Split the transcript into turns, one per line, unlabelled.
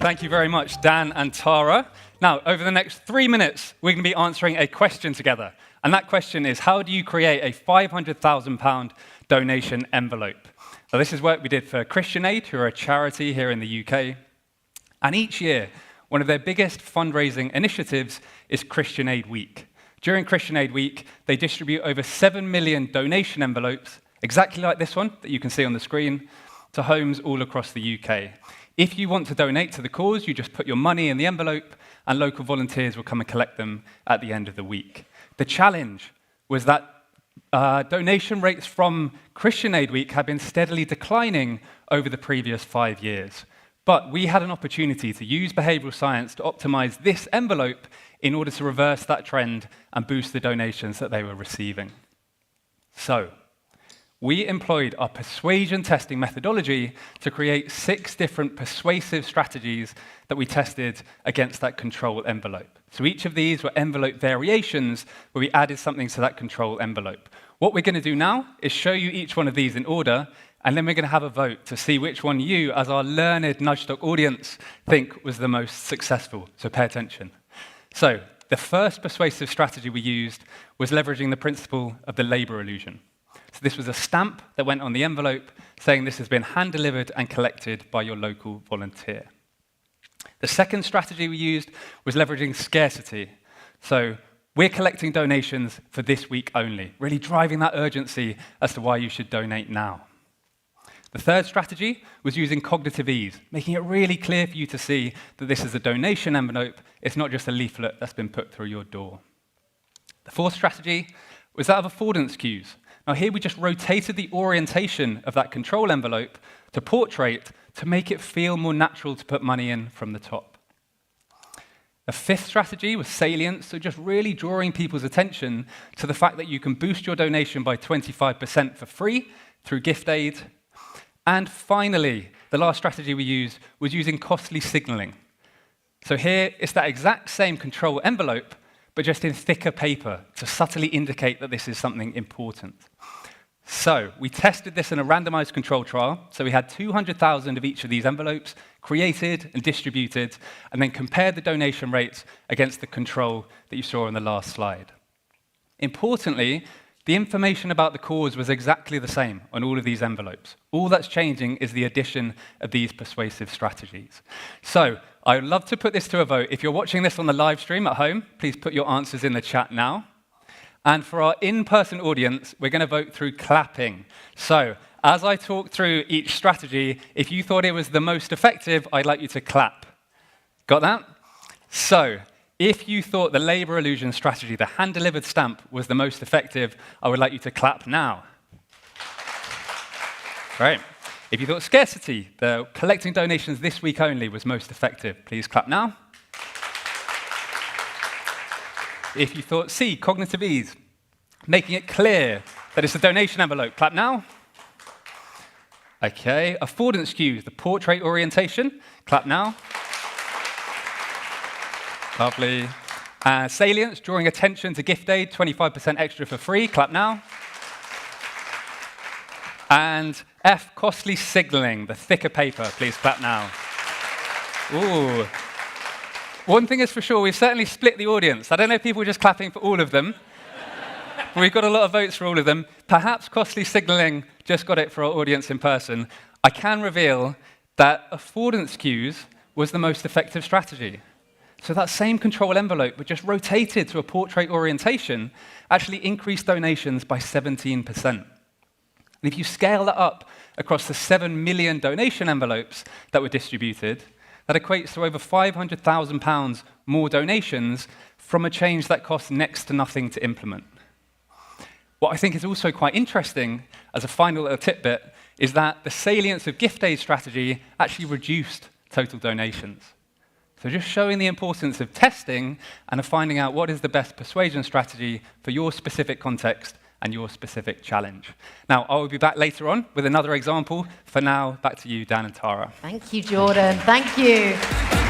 Thank you very much, Dan and Tara. Now, over the next 3 minutes, we're going to be answering a question together. And that question is, how do you create a £500,000 donation envelope? Now, this is work we did for Curated, who are a charity here in the UK. And each year, one of their biggest fundraising initiatives is Christian Aid Week. During Christian Aid Week, they distribute over 7 million donation envelopes, exactly like this one that you can see on the screen, to homes all across the UK. If you want to donate to the cause, you just put your money in the envelope, and local volunteers will come and collect them at the end of the week. The challenge was that donation rates from Christian Aid Week had been steadily declining over the previous 5 years. But we had an opportunity to use behavioural science to optimize this envelope in order to reverse that trend and boost the donations that they were receiving. So, we employed our persuasion testing methodology to create 6 different persuasive strategies that we tested against that control envelope. So each of these were envelope variations where we added something to that control envelope. What we're going to do now is show you each one of these in order, and then we're going to have a vote to see which one you, as our learned Nudgestock audience, think was the most successful. So pay attention. So the first persuasive strategy we used was leveraging the principle of the labour illusion. So this was a stamp that went on the envelope saying this has been hand-delivered and collected by your local volunteer. The second strategy we used was leveraging scarcity. So we're collecting donations for this week only, really driving that urgency as to why you should donate now. The third strategy was using cognitive ease, making it really clear for you to see that this is a donation envelope, it's not just a leaflet that's been put through your door. The fourth strategy was that of affordance cues. Now here we just rotated the orientation of that control envelope to portrait to make it feel more natural to put money in from the top. The fifth strategy was salience, so just really drawing people's attention to the fact that you can boost your donation by 25% for free through gift aid. And finally, the last strategy we used was using costly signalling. So here, it's that exact same control envelope, but just in thicker paper to subtly indicate that this is something important. So we tested this in a randomized control trial. So we had 200,000 of each of these envelopes created and distributed, and then compared the donation rates against the control that you saw on the last slide. Importantly, the information about the cause was exactly the same on all of these envelopes. All that's changing is the addition of these persuasive strategies. So I would love to put this to a vote. If you're watching this on the live stream at home, please put your answers in the chat now. And for our in-person audience, we're going to vote through clapping. So as I talk through each strategy, if you thought it was the most effective, I'd like you to clap. Got that? So if you thought the labour illusion strategy, the hand-delivered stamp, was the most effective, I would like you to clap now. Great. If you thought scarcity, the collecting donations this week only, was most effective, please clap now. If you thought C, cognitive ease, making it clear that it's a donation envelope, clap now. Okay, affordance cues, the portrait orientation, clap now. Lovely. Salience, drawing attention to gift aid, 25% extra for free, clap now. And F, costly signalling, the thicker paper, please clap now. Ooh. One thing is for sure, we've certainly split the audience. I don't know if people are just clapping for all of them. We've got a lot of votes for all of them. Perhaps costly signalling just got it for our audience in person. I can reveal that affordance cues was the most effective strategy. So that same control envelope, but just rotated to a portrait orientation, actually increased donations by 17%. And if you scale that up across the 7 million donation envelopes that were distributed, that equates to over £500,000 more donations from a change that costs next to nothing to implement. What I think is also quite interesting, as a final little tidbit, is that the salience of gift aid strategy actually reduced total donations. So just showing the importance of testing and of finding out what is the best persuasion strategy for your specific context and your specific challenge. Now, I will be back later on with another example. For now, back to you, Dan and Tara.
Thank you, Jordan. Thank you.